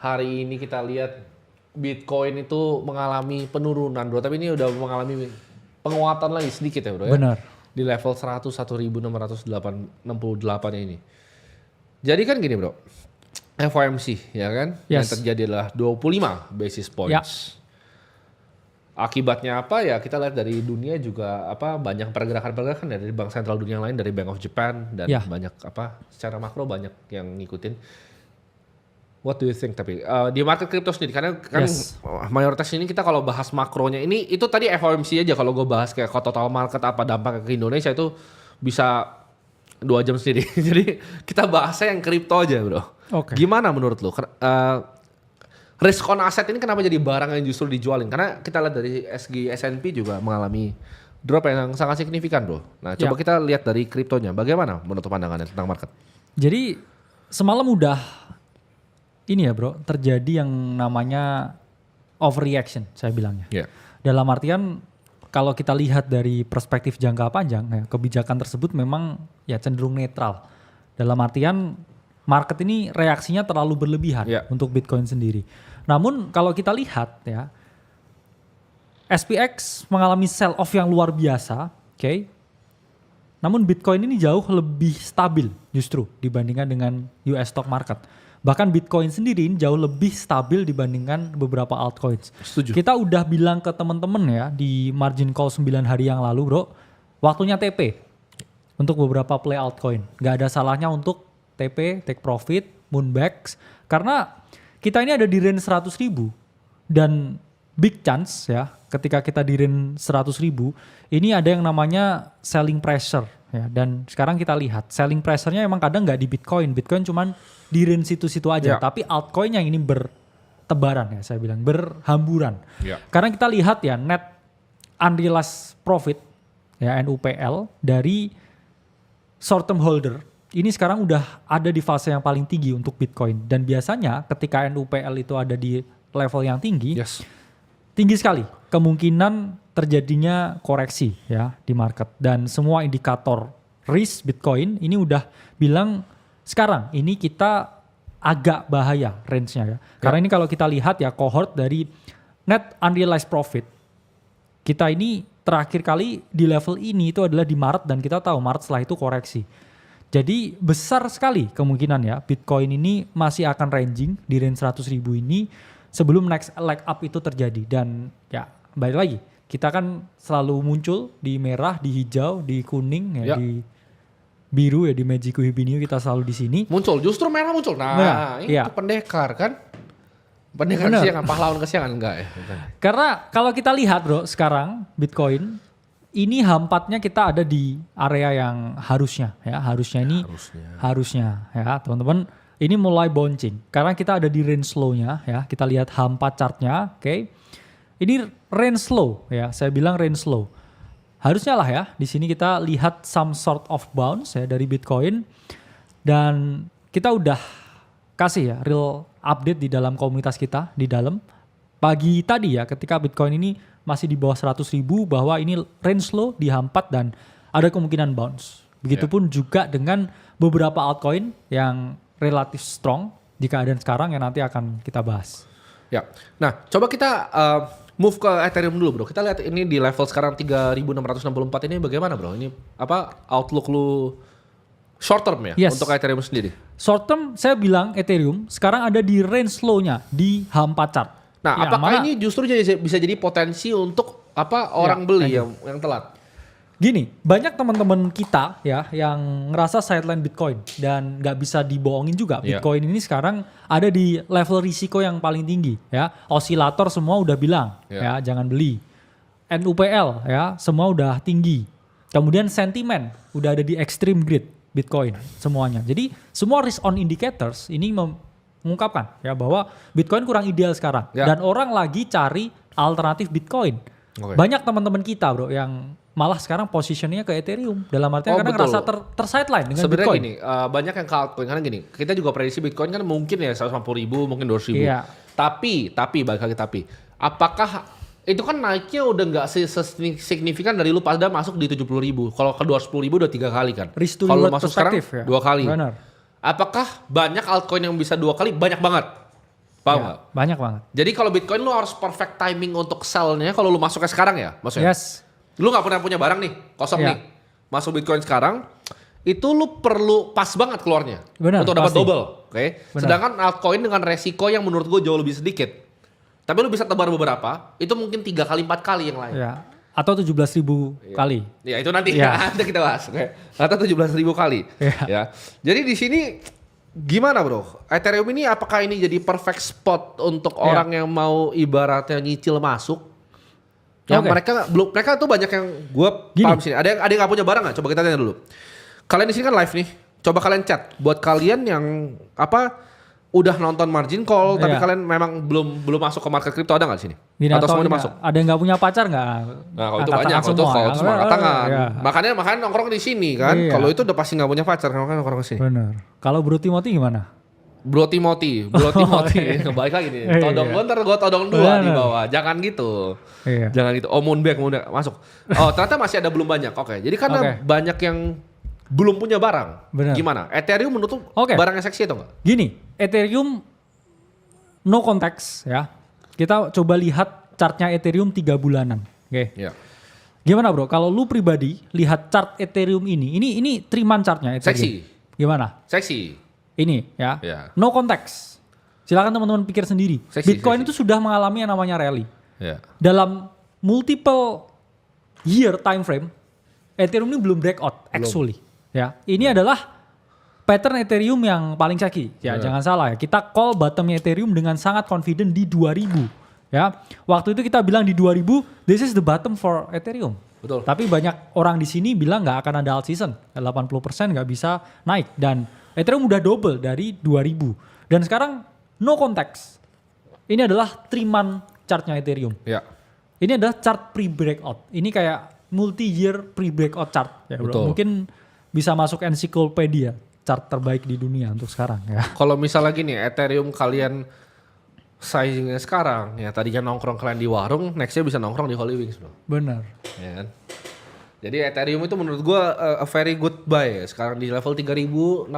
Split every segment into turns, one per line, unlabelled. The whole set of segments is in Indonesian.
hari ini kita lihat Bitcoin itu mengalami penurunan bro, tapi ini udah mengalami penguatan lagi sedikit ya bro ya.
Benar.
Di level 101.668 ini. Jadi kan gini bro, FOMC ya kan, yang terjadi adalah 25 basis points.
Ya.
Akibatnya apa ya, kita lihat dari dunia juga banyak pergerakan-pergerakan dari bank sentral dunia lain, dari Bank of Japan dan banyak secara makro banyak yang ngikutin. What do you think tapi di market crypto sendiri, karena kan mayoritas ini kita kalau bahas makronya ini itu tadi FOMC aja, kalau gue bahas kayak total market apa dampaknya ke Indonesia itu bisa 2 jam sendiri. Jadi kita bahasnya yang kripto aja bro. Gimana menurut lo? Risk on asset ini kenapa jadi barang yang justru dijualin? Karena kita lihat dari S&P juga mengalami drop yang sangat signifikan bro. Nah coba kita lihat dari kriptonya, bagaimana menurut pandangannya tentang market?
Jadi semalam udah ini ya bro, terjadi yang namanya overreaction saya bilangnya. Dalam artian kalau kita lihat dari perspektif jangka panjang, ya, kebijakan tersebut memang ya cenderung netral. Dalam artian market ini reaksinya terlalu berlebihan untuk Bitcoin sendiri. Namun kalau kita lihat ya, SPX mengalami sell off yang luar biasa, namun Bitcoin ini jauh lebih stabil justru dibandingkan dengan US stock market. Bahkan Bitcoin sendiri jauh lebih stabil dibandingkan beberapa altcoins.
Setuju.
Kita udah bilang ke teman-teman ya di margin call 9 hari yang lalu bro, waktunya TP untuk beberapa play altcoin. Gak ada salahnya untuk TP, take profit, moonbacks. Karena kita ini ada di range 100.000 dan big chance ya ketika kita di range 100.000 ini ada yang namanya selling pressure. Ya, dan sekarang kita lihat selling pressure-nya emang kadang nggak di Bitcoin. Bitcoin cuman di range situ-situ aja. Tapi altcoin yang ini bertebaran ya saya bilang. Berhamburan. Karena kita lihat ya net unrealized profit ya NUPL dari short term holder. Ini sekarang udah ada di fase yang paling tinggi untuk Bitcoin. Dan biasanya ketika NUPL itu ada di level yang tinggi. Tinggi sekali kemungkinan terjadinya koreksi ya di market, dan semua indikator risk Bitcoin ini udah bilang sekarang ini kita agak bahaya range-nya ya. Karena ini kalau kita lihat ya cohort dari net unrealized profit kita ini terakhir kali di level ini itu adalah di Maret, dan kita tahu Maret setelah itu koreksi. Jadi besar sekali kemungkinan ya Bitcoin ini masih akan ranging di range 100.000 ini sebelum next leg up itu terjadi. Dan ya balik lagi, kita kan selalu muncul di merah, di hijau, di kuning, di biru ya, di Magic Hibiniu kita selalu di sini.
Muncul, justru merah muncul. Nah, itu pendekar kan? Pendekar kesiangan, pahlawan kesiangan enggak ya?
Karena kalau kita lihat bro, sekarang Bitcoin ini H4-nya kita ada di area yang harusnya ya, harusnya ya teman-teman. Ini mulai bouncing karena kita ada di range low-nya ya. Kita lihat H4 chart-nya, Ini range low ya, saya bilang range low. Harusnya lah ya, di sini kita lihat some sort of bounce ya dari Bitcoin. Dan kita udah kasih ya real update di dalam komunitas kita di dalam. Pagi tadi ya ketika Bitcoin ini masih di bawah 100.000 bahwa ini range low di H4 dan ada kemungkinan bounce. Begitupun juga dengan beberapa altcoin yang relatif strong di keadaan sekarang yang nanti akan kita bahas.
Ya, nah coba kita move ke Ethereum dulu bro. Kita lihat ini di level sekarang 3.664 ini bagaimana bro? Ini outlook lu short term ya untuk Ethereum sendiri?
Short term saya bilang Ethereum sekarang ada di range low-nya di H4 chart.
Nah ya, apakah ini justru bisa jadi potensi untuk orang beli yang telat?
Gini, banyak teman-teman kita ya yang ngerasa sideline Bitcoin dan nggak bisa dibohongin juga. Bitcoin ini sekarang ada di level risiko yang paling tinggi ya. Osilator semua udah bilang ya jangan beli. NUPL ya semua udah tinggi. Kemudian sentimen udah ada di extreme greed Bitcoin semuanya. Jadi semua risk on indicators ini mengungkapkan ya bahwa Bitcoin kurang ideal sekarang dan orang lagi cari alternatif Bitcoin. Banyak teman-teman kita bro yang malah sekarang positionnya ke Ethereum dalam artian karena ngerasa tersideline dengan
sebenarnya
Bitcoin.
Gini, banyak yang ke altcoin karena gini, kita juga prediksi Bitcoin kan mungkin ya 150.000, mungkin 200.000. Tapi balik lagi apakah itu kan naiknya udah nggak signifikan dari lu pada masuk di 70.000. Kalau ke 210.000 udah 3 kali kan. Kalau masuk sekarang 2 kali.
Benar.
Apakah banyak altcoin yang bisa 2 kali? Banyak banget. Paham
Ya,
nggak?
banyak banget.
Jadi kalau Bitcoin lu harus perfect timing untuk sell-nya kalau lu masuknya sekarang ya, maksudnya.
Yes.
Lu nggak pernah punya barang nih, kosong
Ya.
nih. Masuk Bitcoin sekarang, itu lu perlu pas banget keluarnya.
Benar,
untuk dapat
pasti.
double, oke?
Benar.
Sedangkan altcoin dengan resiko yang menurut gue jauh lebih sedikit. Tapi lu bisa tebar beberapa, itu mungkin 3 kali 4 kali yang lain.
Ya. Atau 17.000 kali.
Ya itu nanti
Ya.
nanti kita bahas, oke? Atau 17.000 kali.
Ya.
Ya. Jadi di sini gimana bro? Ethereum ini apakah ini jadi perfect spot untuk orang yang mau ibaratnya nyicil masuk? Yang mereka tuh banyak yang gue paham sini. Ada yang nggak punya barang nggak? Coba kita tanya dulu. Kalian di sini kan live nih. Coba kalian chat buat kalian yang udah nonton margin call tapi kalian memang belum masuk ke market crypto, ada nggak di sini?
Gini,
atau semuanya masuk?
Ada yang nggak punya pacar nggak?
Nah kalau itu banyak, kalau itu semua angkat tangan.
Ya.
Makanya nongkrong di sini kan.
Iya.
Kalau itu udah pasti nggak punya pacar, makanya nongkrong di sini.
Benar. Kalau Bro Timothy gimana?
Bro Timothy, kembali lagi nih. Todong gue ntar gue todong 2 di bawah. Jangan gitu.
Iya.
Jangan gitu. Oh Moonback masuk. Oh ternyata masih ada belum banyak. Oke. Jadi karena banyak yang belum punya barang.
Bener.
Gimana? Ethereum menurut lu barang yang seksi atau enggak?
Gini, Ethereum no context ya. Kita coba lihat chartnya Ethereum 3 bulanan. Oke.
Iya.
Gimana bro? Kalau lu pribadi lihat chart Ethereum ini 3-month chartnya Ethereum.
Seksi.
Gimana?
Seksi.
Ini ya.
Iya.
No context. Silakan teman-teman pikir sendiri.
Seksi,
Bitcoin
seksi.
itu sudah mengalami yang namanya rally.
Iya.
Dalam multiple year time frame, Ethereum ini belum breakout actually. Ya, ini adalah pattern Ethereum yang paling seksi. Ya, jangan salah ya. Kita call bottomnya Ethereum dengan sangat confident di 2000. Ya, waktu itu kita bilang di 2000, this is the bottom for Ethereum.
Betul.
Tapi banyak orang di sini bilang nggak akan ada alt season, 80% nggak bisa naik dan Ethereum udah double dari 2000. Dan sekarang no context. Ini adalah 3-month chartnya Ethereum.
Ya.
Ini adalah chart pre-breakout. Ini kayak multi-year pre-breakout chart. Ya, bro.
Betul.
Mungkin bisa masuk ensiklopedia chart terbaik di dunia untuk sekarang. Ya.
Kalau misalnya gini, Ethereum kalian sizingnya sekarang, ya tadinya nongkrong kalian di warung, nextnya bisa nongkrong di Holy Wings bro.
Benar.
Ya kan? Jadi Ethereum itu menurut gua a very good buy ya. Sekarang di level 3.668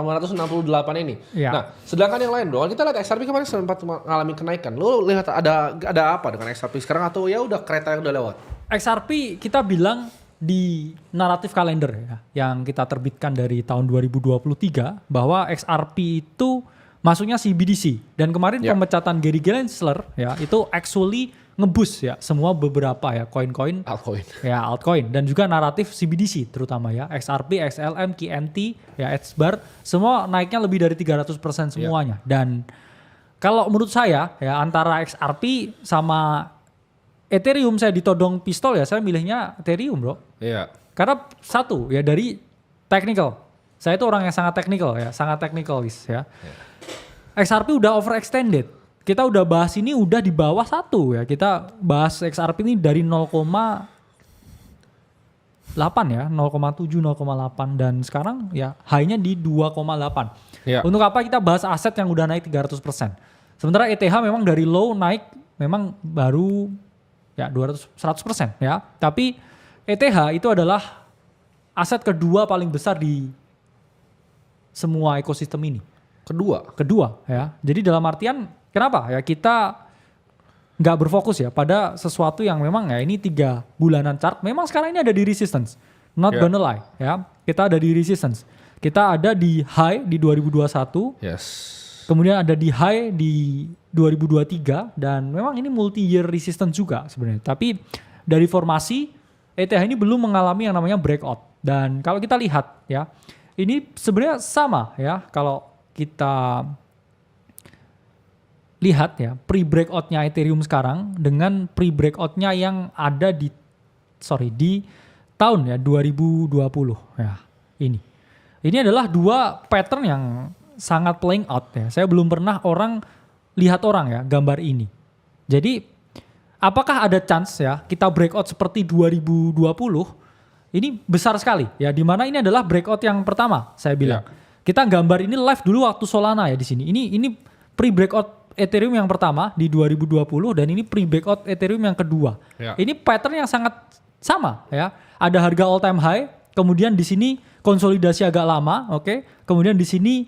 ini.
Ya.
Nah, sedangkan yang lain bro, kita lihat XRP kemarin sempat mengalami kenaikan. Lu lihat ada apa dengan XRP sekarang atau ya udah kereta yang udah lewat?
XRP kita bilang di naratif kalender ya, yang kita terbitkan dari tahun 2023 bahwa XRP itu masuknya CBDC dan kemarin pemecatan Gary Gensler ya itu actually ngeboost ya semua beberapa ya koin-koin altcoin dan juga naratif CBDC terutama ya XRP, XLM, KNT ya XBAR semua naiknya lebih dari 300% semuanya dan kalau menurut saya ya antara XRP sama Ethereum saya ditodong pistol ya saya milihnya Ethereum bro.
Iya.
Karena satu ya dari technical. Saya itu orang yang sangat technical ya, sangat technicalis ya. XRP udah overextended. Kita udah bahas ini udah di bawah 1 ya. Kita bahas XRP ini dari 0,8 ya, 0,7, 0,8 dan sekarang ya high-nya di 2,8. Ya. Untuk apa kita bahas aset yang udah naik 300%. Sementara ETH memang dari low naik memang baru ya 100% ya. Tapi ETH itu adalah aset kedua paling besar di semua ekosistem ini. Kedua ya. Jadi dalam artian kenapa ya kita nggak berfokus ya pada sesuatu yang memang ya ini 3 bulanan chart. Memang sekarang ini ada di resistance. Not gonna lie ya. Kita ada di resistance. Kita ada di high di 2021.
Yes.
Kemudian ada di high di 2023 dan memang ini multi-year resistance juga sebenarnya. Tapi dari formasi ETH ini belum mengalami yang namanya breakout. Dan kalau kita lihat ya, ini sebenarnya sama ya kalau kita lihat ya pre-breakoutnya Ethereum sekarang dengan pre-breakoutnya yang ada di tahun ya 2020 ya ini adalah 2 pattern yang sangat playing out ya. Saya belum pernah lihat orang ya gambar ini. Jadi apakah ada chance ya kita breakout seperti 2020? Ini besar sekali ya. Dimana ini adalah breakout yang pertama saya bilang. Kita gambar ini live dulu waktu Solana ya di sini. Ini pre-breakout Ethereum yang pertama di 2020 dan ini pre-breakout Ethereum yang kedua. Ini pattern yang sangat sama ya. Ada harga all time high, kemudian di sini konsolidasi agak lama, oke. Kemudian di sini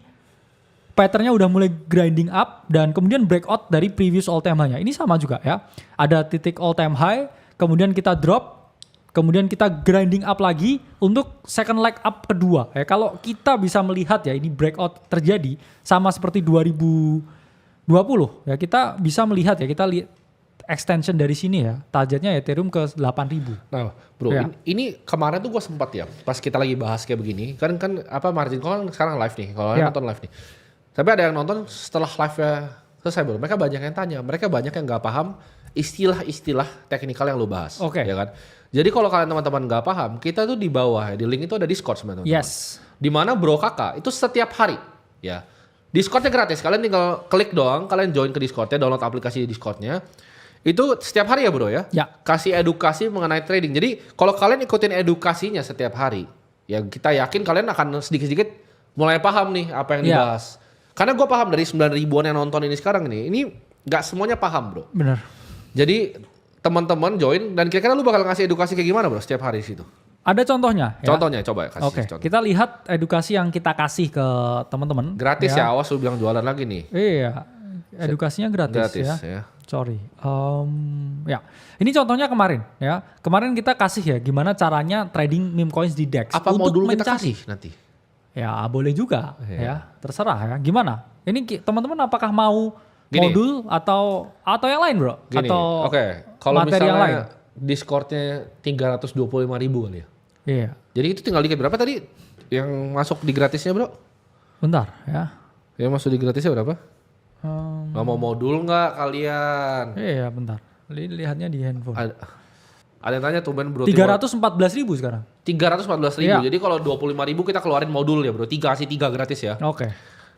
patternnya udah mulai grinding up dan kemudian breakout dari previous all time high-nya. Ini sama juga ya. Ada titik all time high, kemudian kita drop, kemudian kita grinding up lagi untuk second leg up kedua. Ya, kalau kita bisa melihat ya ini breakout terjadi sama seperti 2020 ya, kita bisa melihat ya, kita lihat extension dari sini ya, targetnya Ethereum ke 8.000.
Nah, bro,
Ya.
ini kemarin tuh gue sempat ya, pas kita lagi bahas kayak begini, kan apa margin call kan sekarang live nih, kalau
Ya.
nonton live nih. Tapi ada yang nonton setelah live-nya selesai bro, mereka banyak yang tanya, mereka banyak yang nggak paham istilah-istilah teknikal yang lu bahas,
Oke.
ya kan? Jadi kalau kalian teman-teman nggak paham, kita tuh di bawah ya, di link itu ada Discord sebenarnya.
Yes.
Di mana bro kakak itu setiap hari, ya. Discordnya gratis, kalian tinggal klik doang, kalian join ke Discordnya, download aplikasi Discordnya. Itu setiap hari ya bro ya?
Ya.
Kasih edukasi mengenai trading. Jadi kalau kalian ikutin edukasinya setiap hari, ya kita yakin kalian akan sedikit-sedikit mulai paham nih apa yang
Ya.
dibahas. Karena gue paham dari 9.000-an yang nonton ini sekarang ini gak semuanya paham bro.
Bener.
Jadi teman-teman join dan kira-kira lu bakal ngasih edukasi kayak gimana bro setiap hari di situ?
Ada contohnya ya?
Contohnya coba kasih
Oke,
contoh.
kita lihat edukasi yang kita kasih ke teman-teman.
Gratis ya, awas lu bilang jualan lagi nih.
Iya, edukasinya gratis,
ya.
Sorry. Ya, ini contohnya kemarin ya. Kemarin kita kasih ya gimana caranya trading meme coins di DEX.
Apa
untuk
modul kita
mencari.
kasih nanti?
Ya boleh juga
Iya.
ya, terserah ya. Gimana? Ini teman-teman apakah mau
Gini.
modul atau yang lain bro?
Gini,
atau
oke. Kalau
materi yang lain?
misalnya Discordnya 325.000 kali ya.
Iya.
Jadi itu tinggal dikit berapa tadi yang masuk di gratisnya bro?
Bentar ya.
Yang masuk di gratisnya berapa?
Hmm,
Nggak mau modul nggak kalian?
iya bentar. Lihatnya di handphone.
Ada yang tanya tuh Ben bro.
314.000 sekarang.
314.000.
Iya.
Jadi kalau 25.000 kita keluarin modul ya bro. Kasih 3 gratis ya.
Oke.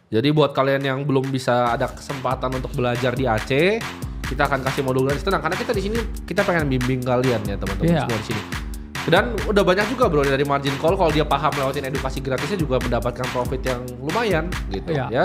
Jadi buat kalian yang belum bisa ada kesempatan untuk belajar di AC, kita akan kasih modul gratis. Tenang, karena kita di sini kita pengen bimbing kalian ya teman-teman
Iya.
semua di sini. Dan udah banyak juga bro dari margin call kalau dia paham lewatin edukasi gratisnya juga mendapatkan profit yang lumayan gitu
Iya.
ya.